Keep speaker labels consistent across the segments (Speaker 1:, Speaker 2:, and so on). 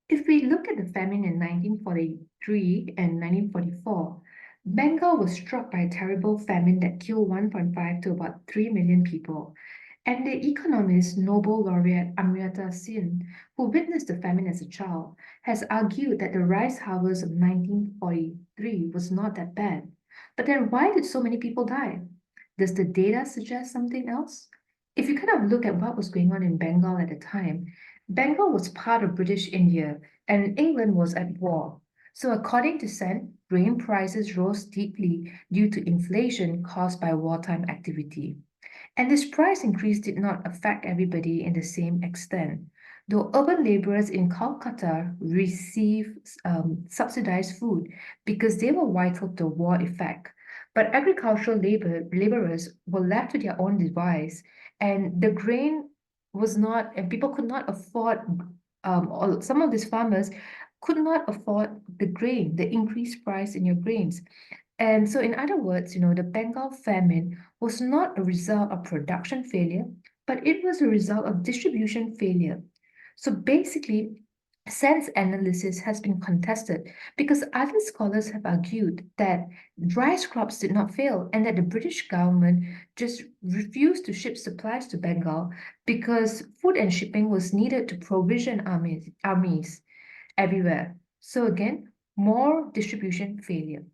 Speaker 1: If we look at the famine in 1943 and 1944, Bengal was struck by a terrible famine that killed 1.5 to about 3 million people. And the economist Nobel laureate Amartya Sen, who witnessed the famine as a child, has argued that the rice harvest of 1943 was not that bad. But then why did so many people die? Does the data suggest something else? If you kind of look at what was going on in Bengal at the time, Bengal was part of British India and England was at war. So according to Sen, grain prices rose steeply due to inflation caused by wartime activity. And this price increase did not affect everybody in the same extent. Though urban laborers in Calcutta received subsidized food because they were vital to the war effect. But agricultural laborers were left to their own device, and the grain was not, and people could not afford, or some of these farmers could not afford the grain, the increased price in your grains. And so, in other words, the Bengal famine was not a result of production failure, but it was a result of distribution failure. So basically, sense analysis has been contested because other scholars have argued that rice crops did not fail and that the British government just refused to ship supplies to Bengal because food and shipping was needed to provision armies everywhere. So again, more distribution failure.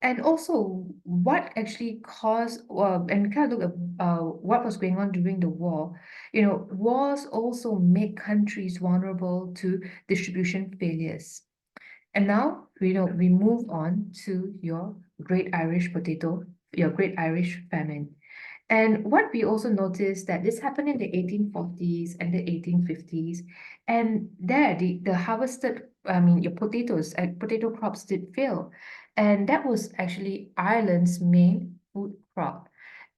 Speaker 1: And also, what actually caused, and we kind of look at what was going on during the war. Wars also make countries vulnerable to distribution failures. And now, we move on to your Great Irish Potato, your Great Irish Famine. And what we also noticed that this happened in the 1840s and the 1850s. And there, the harvested, I mean, your potatoes, potato crops did fail. And that was actually Ireland's main food crop.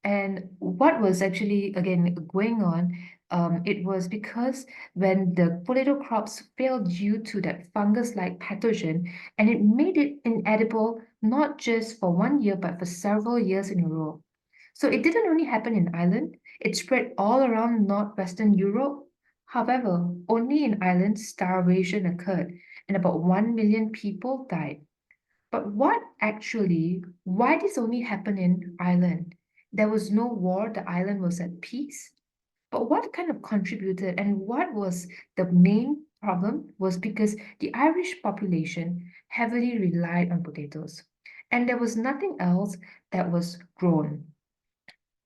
Speaker 1: And what was actually, again, going on, it was because when the potato crops failed due to that fungus-like pathogen, and it made it inedible not just for 1 year, but for several years in a row. So it didn't only happen in Ireland, it spread all around northwestern Europe. However, only in Ireland starvation occurred and about 1 million people died. But why this only happened in Ireland? There was no war, the island was at peace. But what kind of contributed and what was the main problem was because the Irish population heavily relied on potatoes. And there was nothing else that was grown.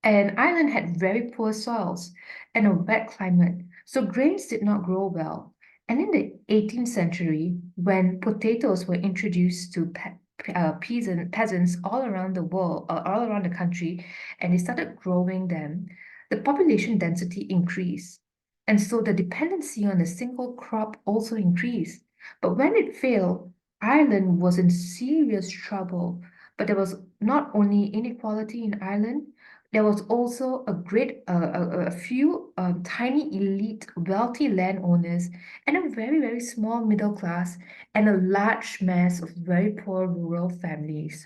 Speaker 1: And Ireland had very poor soils and a wet climate, so grains did not grow well. And in the 18th century, when potatoes were introduced to peasants all around the world, all around the country, and they started growing them, the population density increased. And so the dependency on a single crop also increased. But when it failed, Ireland was in serious trouble. But there was not only inequality in Ireland, there was also a few tiny elite wealthy landowners and a very, very small middle class and a large mass of very poor rural families.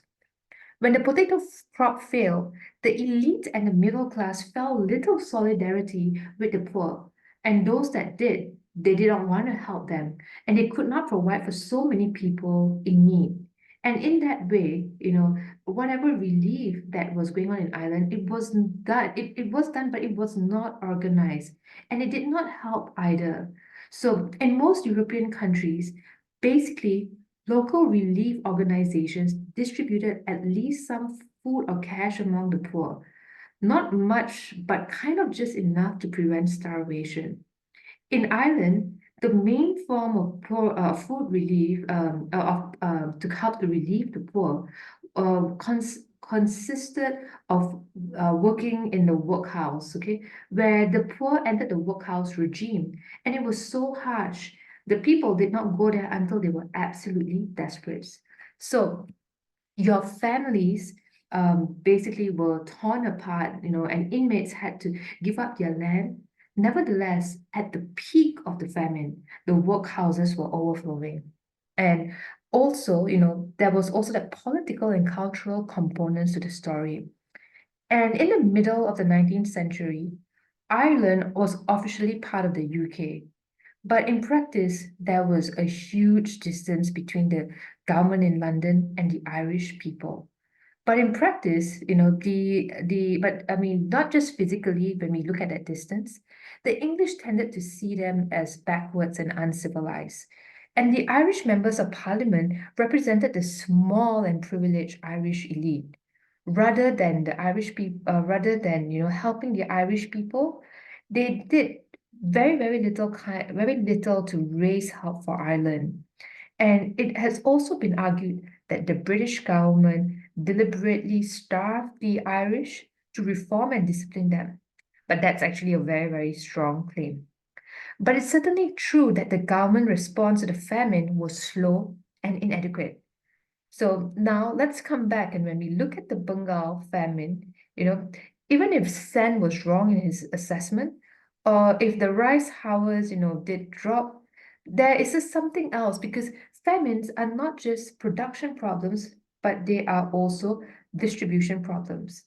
Speaker 1: When the crop failed, the elite and the middle class felt little solidarity with the poor, and those that did, they did not want to help them, and they could not provide for so many people in need. And in that way, whatever relief that was going on in Ireland, it was done. It was done, but it was not organized, and it did not help either. So, in most European countries, basically local relief organizations distributed at least some food or cash among the poor. Not much, but kind of just enough to prevent starvation. In Ireland, the main form of food relief to help to relieve the poor consisted of working in the workhouse, okay, where the poor entered the workhouse regime, and it was so harsh. The people did not go there until they were absolutely desperate. So your families basically were torn apart, and inmates had to give up their land. Nevertheless, at the peak of the famine, the workhouses were overflowing. And also, there was also the political and cultural components to the story. And in the middle of the 19th century, Ireland was officially part of the UK. But in practice, there was a huge distance between the government in London and the Irish people. But in practice, but I mean, not just physically, when we look at that distance, the English tended to see them as backwards and uncivilized. And the Irish members of parliament represented the small and privileged Irish elite. Rather than, helping the Irish people, they did very little to raise help for Ireland. And it has also been argued that the British government deliberately starved the Irish to reform and discipline them. But that's actually a very, very strong claim. But it's certainly true that the government response to the famine was slow and inadequate. So now let's come back, and when we look at the Bengal famine, even if Sen was wrong in his assessment, or if the rice harvest, did drop, there is just something else, because famines are not just production problems, but they are also distribution problems.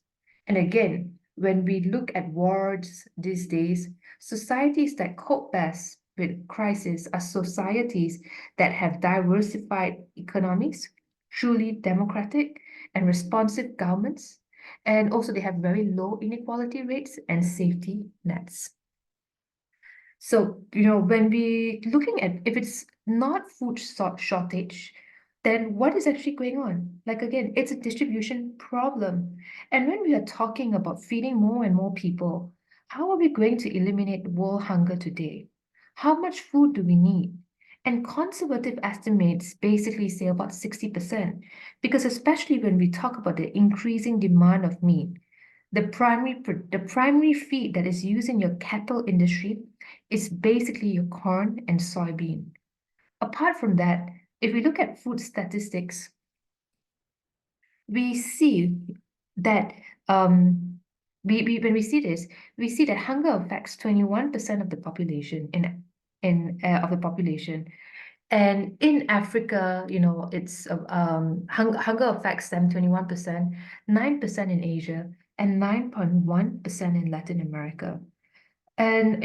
Speaker 1: And again, when we look at wars these days, societies that cope best with crisis are societies that have diversified economies, truly democratic and responsive governments. And also they have very low inequality rates and safety nets. So, when we looking at if it's not food shortage, then what is actually going on? Like again, it's a distribution problem. And when we are talking about feeding more and more people, how are we going to eliminate world hunger today? How much food do we need? And conservative estimates basically say about 60%, because especially when we talk about the increasing demand of meat, the primary feed that is used in your cattle industry is basically your corn and soybean. Apart from that, if we look at food statistics, we see that when we see this, we see that hunger affects 21% of the population in of the population. And in Africa, it's hunger affects them 21%, 9% in Asia, and 9.1% in Latin America. And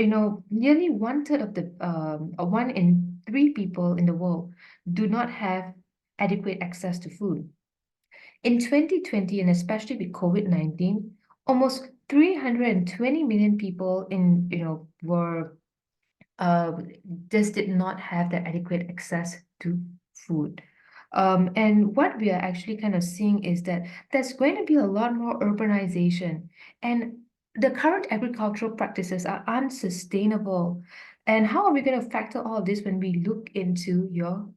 Speaker 1: nearly one third of one in three people in the world do not have adequate access to food. In 2020, and especially with COVID-19, almost 320 million people were uh, just did not have the adequate access to food. And what we are actually kind of seeing is that there's going to be a lot more urbanization, and the current agricultural practices are unsustainable. And how are we going to factor all of this when we look into your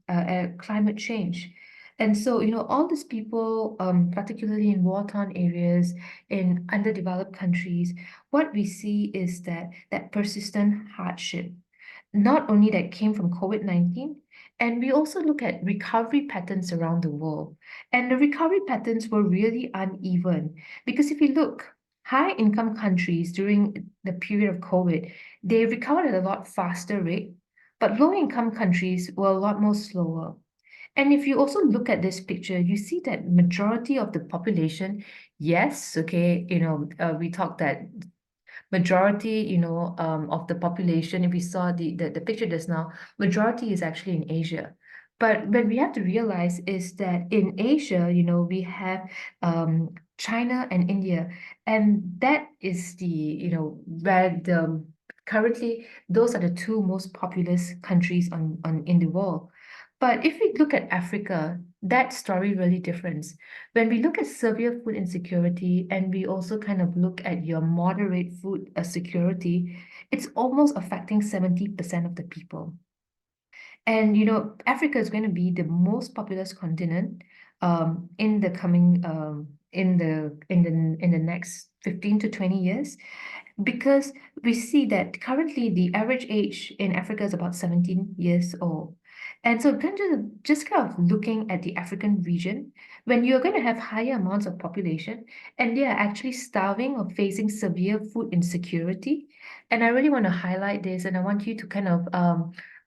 Speaker 1: climate change? And so, all these people, particularly in war-torn areas, in underdeveloped countries, what we see is that persistent hardship, not only that came from COVID-19, and we also look at recovery patterns around the world. And the recovery patterns were really uneven, because if you look, high income countries during the period of COVID, they recovered at a lot faster rate, but low income countries were a lot more slower. And if you also look at this picture, you see that majority of the population, yes, okay, we talked that majority, of the population, if we saw the picture just now, majority is actually in Asia. But what we have to realize is that in Asia, we have China and India, and that is where currently those are the two most populous countries on in the world. But if we look at Africa, that story really different. When we look at severe food insecurity, and we also kind of look at your moderate food security, it's almost affecting 70% of the people. And Africa is going to be the most populous continent in the coming in the next 15 to 20 years, because we see that currently the average age in Africa is about 17 years old. And so just kind of looking at the African region, when you're going to have higher amounts of population and they are actually starving or facing severe food insecurity. And I really want to highlight this, and I want you to kind of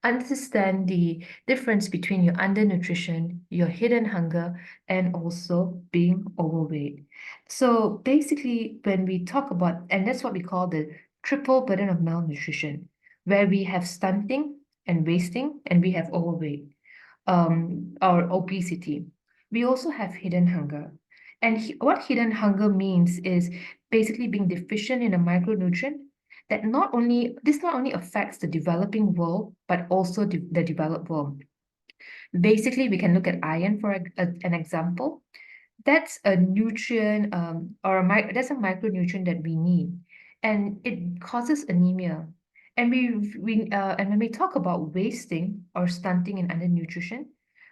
Speaker 1: understand the difference between your undernutrition, your hidden hunger, and also being overweight. So basically, when we talk about, and that's what we call the triple burden of malnutrition, where we have stunting and wasting, and we have overweight or obesity. We also have hidden hunger. And what hidden hunger means is basically being deficient in a micronutrient that not only affects the developing world, but also the developed world. Basically, we can look at iron for an example. That's a nutrient that's a micronutrient that we need, and it causes anemia. And when we talk about wasting or stunting and undernutrition,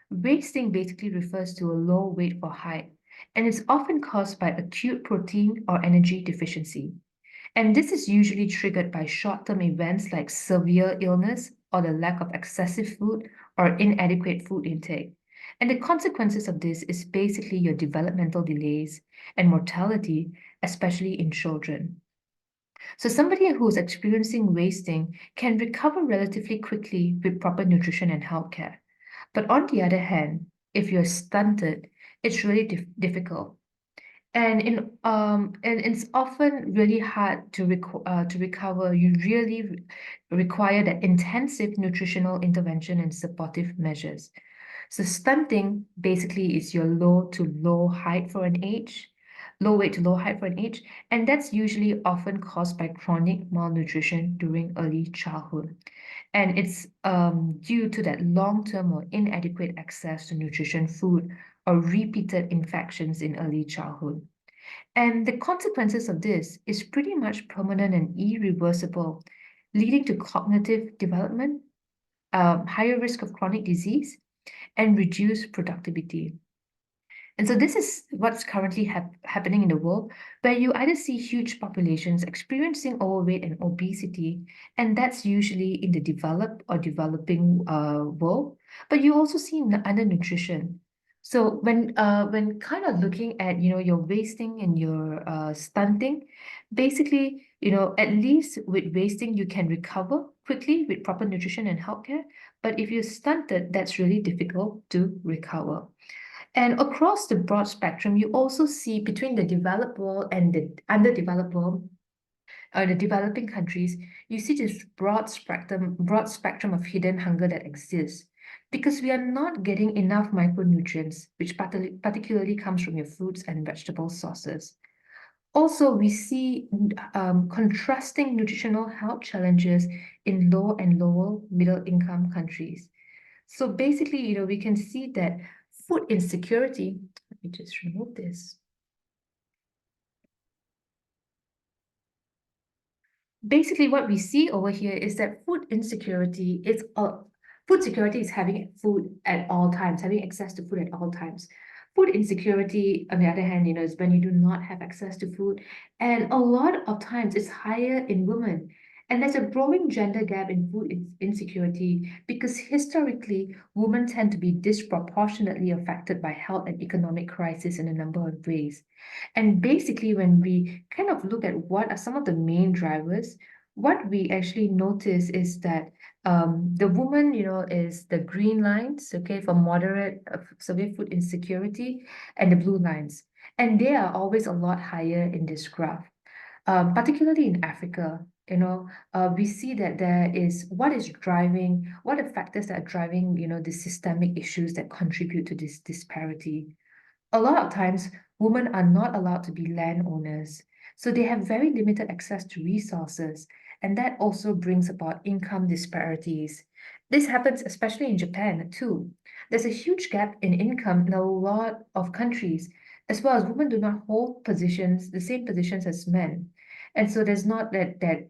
Speaker 1: wasting basically refers to a low weight for height, and it's often caused by acute protein or energy deficiency. And this is usually triggered by short-term events like severe illness or the lack of excessive food or inadequate food intake. And the consequences of this is basically your developmental delays and mortality, especially in children. So somebody who is experiencing wasting can recover relatively quickly with proper nutrition and healthcare. But on the other hand, if you're stunted, it's really difficult. And it's often really hard to recover. You really require that intensive nutritional intervention and supportive measures. So stunting basically is your low weight to low height for an age, and that's usually often caused by chronic malnutrition during early childhood. And it's due to that long-term or inadequate access to nutrition food or repeated infections in early childhood. And the consequences of this is pretty much permanent and irreversible, leading to cognitive development, higher risk of chronic disease, and reduced productivity. And so this is what's currently happening in the world, where you either see huge populations experiencing overweight and obesity, and that's usually in the developed or developing world, but you also see undernutrition. So when kind of looking at your wasting and your stunting, basically at least with wasting you can recover quickly with proper nutrition and healthcare, but if you're stunted, that's really difficult to recover. And across the broad spectrum, you also see between the developed world and the underdeveloped world, the developing countries, you see this broad spectrum of hidden hunger that exists because we are not getting enough micronutrients, which particularly comes from your fruits and vegetable sources. Also, we see contrasting nutritional health challenges in low and lower middle income countries. So basically, we can see that food insecurity, let me just remove this. Basically, what we see over here is that food security is having food at all times, having access to food at all times. Food insecurity, on the other hand, is when you do not have access to food. And a lot of times it's higher in women. And there's a growing gender gap in food insecurity because historically, women tend to be disproportionately affected by health and economic crisis in a number of ways. And basically, when we kind of look at what are some of the main drivers, what we actually notice is that the woman, is the green lines, okay, for moderate severe food insecurity, and the blue lines. And they are always a lot higher in this graph, particularly in Africa. We see that what are the factors that are driving, the systemic issues that contribute to this disparity. A lot of times, women are not allowed to be landowners, so they have very limited access to resources, and that also brings about income disparities. This happens especially in Japan too. There's a huge gap in income in a lot of countries, as well as women do not hold the same positions as men. And so there's not that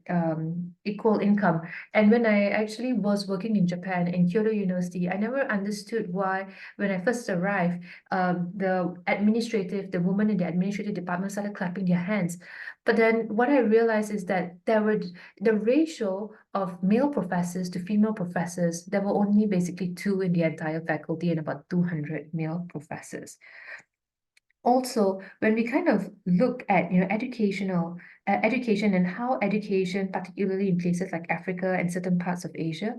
Speaker 1: equal income. And when I actually was working in Japan in Kyoto University, I never understood why when I first arrived, the women in the administrative department started clapping their hands. But then what I realized is that the ratio of male professors to female professors, there were only basically two in the entire faculty and about 200 male professors. Also, when we kind of look at education and how education, particularly in places like Africa and certain parts of Asia,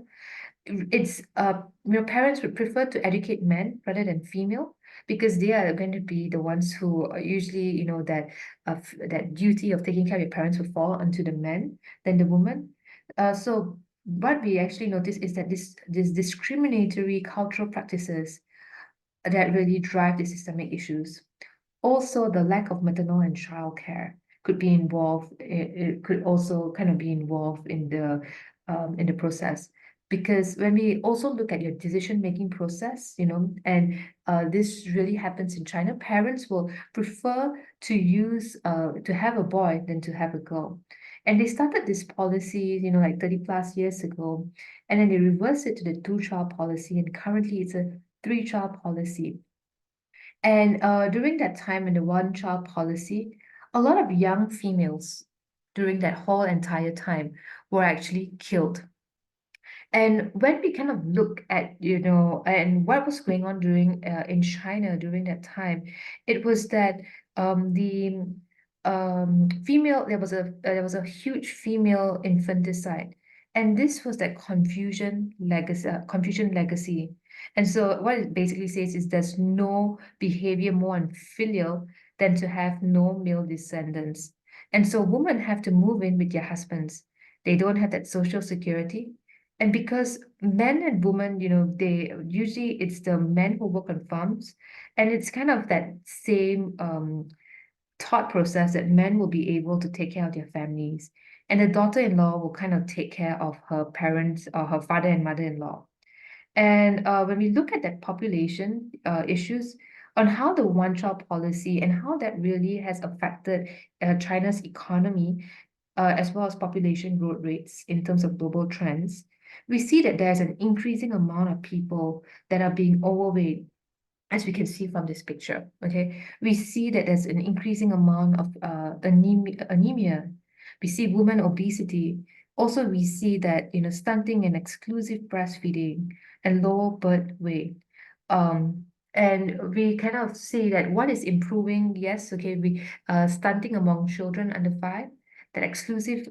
Speaker 1: it's parents would prefer to educate men rather than female because they are going to be the ones who are usually that duty of taking care of your parents would fall onto the men than the woman. So what we actually notice is that this discriminatory cultural practices that really drive the systemic issues. Also, the lack of maternal and child care could be involved. It could also kind of be involved in the process. Because when we also look at your decision-making process, and this really happens in China, parents will prefer to have a boy than to have a girl. And they started this policy, like 30 plus years ago, and then they reversed it to the two-child policy, and currently it's a three-child policy. And during that time in the one-child policy, a lot of young females during that whole entire time were actually killed. And when we kind of look at, and what was going on during in China during that time, it was that the female there was a huge female infanticide, and this was that Confucian legacy. And so what it basically says is there's no behavior more unfilial than to have no male descendants. And so women have to move in with their husbands. They don't have that social security. And because men and women, they usually it's the men who work on farms, and it's kind of that same thought process that men will be able to take care of their families, and the daughter-in-law will kind of take care of her parents or her father and mother-in-law. And when we look at that population issues on how the one-child policy and how that really has affected China's economy, as well as population growth rates in terms of global trends, we see that there's an increasing amount of people that are being overweight, as we can see from this picture. Okay, we see that there's an increasing amount of anemia. We see women obesity. Also, we see that stunting and exclusive breastfeeding and lower birth weight. And we kind of see that what is improving, yes, okay, we stunting among children under 5, that exclusive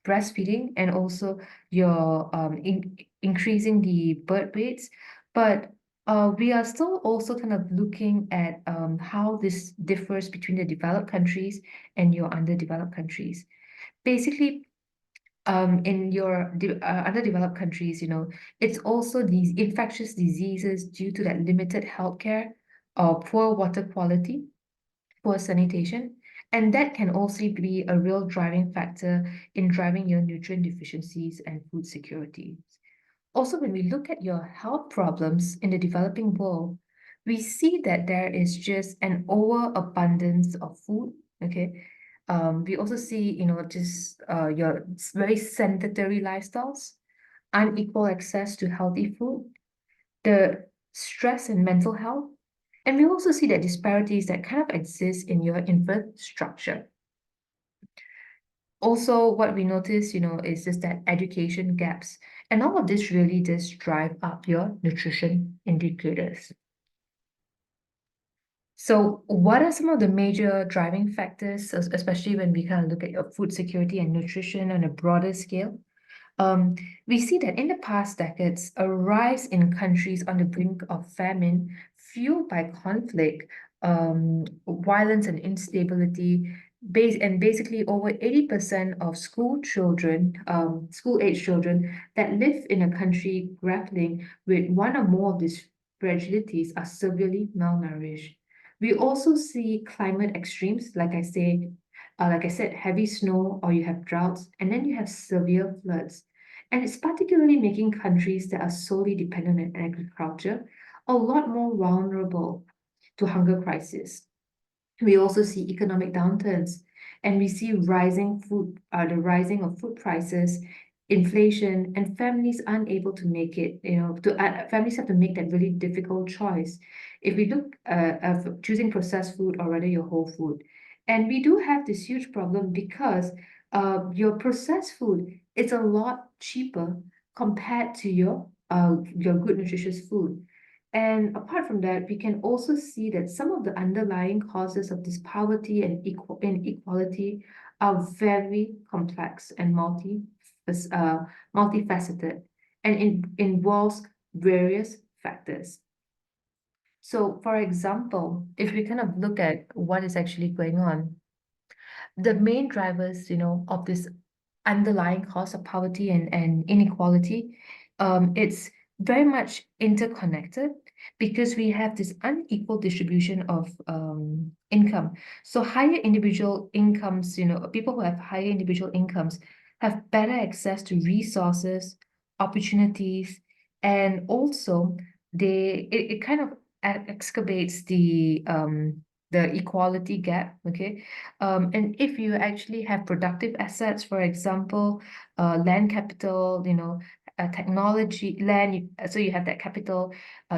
Speaker 1: breastfeeding, and also your increasing the birth rates. But we are still also kind of looking at how this differs between the developed countries and your underdeveloped countries. Basically, in your underdeveloped countries, it's also these infectious diseases due to that limited healthcare or poor water quality, poor sanitation, and that can also be a real driving factor in driving your nutrient deficiencies and food security. Also, when we look at your health problems in the developing world, we see that there is just an overabundance of food. Okay. We also see, just your very sedentary lifestyles, unequal access to healthy food, the stress and mental health. And we also see that disparities that kind of exist in your infrastructure. Also, what we notice, is just that education gaps. And all of this really does drive up your nutrition indicators. So what are some of the major driving factors, especially when we kind of look at your food security and nutrition on a broader scale? We see that in the past decades, a rise in countries on the brink of famine, fueled by conflict, violence, and instability. Basically, over 80% of school-age children that live in a country grappling with one or more of these fragilities are severely malnourished. We also see climate extremes, like I said, heavy snow, or you have droughts, and then you have severe floods. And it's particularly making countries that are solely dependent on agriculture a lot more vulnerable to hunger crisis. We also see economic downturns, and we see the rising of food prices, inflation, and families unable to make it, families have to make that really difficult choice if we look of choosing processed food or rather your whole food. And we do have this huge problem because your processed food is a lot cheaper compared to your good nutritious food. And apart from that, we can also see that some of the underlying causes of this poverty and inequality are very complex and multifaceted, and involves various factors. So, for example, if we kind of look at what is actually going on, the main drivers, of this underlying cause of poverty and inequality. It's very much interconnected because we have this unequal distribution of income. So higher individual incomes, people who have higher individual incomes have better access to resources, opportunities, and also it kind of excavates the equality gap, okay? And if you actually have productive assets, for example, land capital, technology, land, so you have that capital,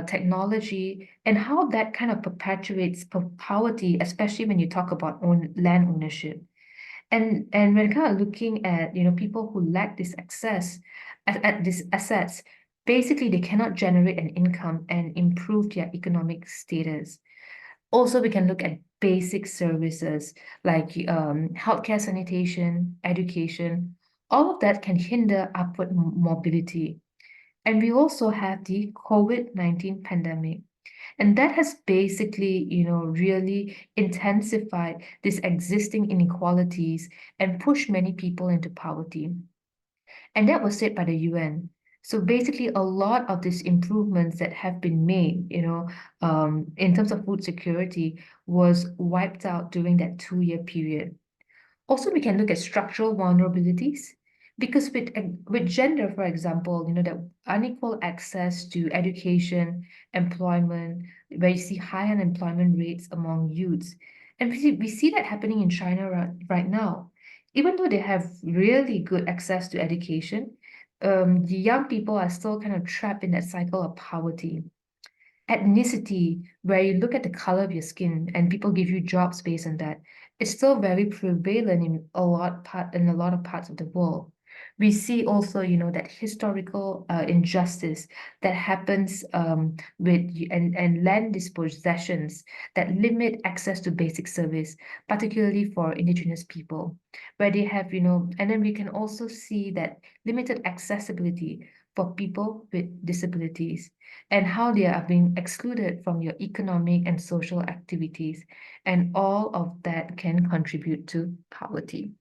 Speaker 1: technology, and how that kind of perpetuates poverty, especially when you talk about land ownership. And when kind of looking at, people who lack this access at these assets, basically they cannot generate an income and improve their economic status. Also, we can look at basic services like healthcare, sanitation, education. All of that can hinder upward mobility. And we also have the COVID-19 pandemic. And that has basically, really intensified these existing inequalities and pushed many people into poverty. And that was said by the UN. So basically, a lot of these improvements that have been made, in terms of food security, was wiped out during that 2-year period. Also, we can look at structural vulnerabilities because with gender, for example, that unequal access to education, employment, where you see high unemployment rates among youths. And we see that happening in China right now. Even though they have really good access to education, the young people are still kind of trapped in that cycle of poverty. Ethnicity, where you look at the color of your skin and people give you jobs based on that, is still very prevalent in a lot of parts of the world. We see also, that historical injustice that happens and land dispossessions that limit access to basic service, particularly for indigenous people, where they have, and then we can also see that limited accessibility for people with disabilities and how they are being excluded from your economic and social activities. And all of that can contribute to poverty.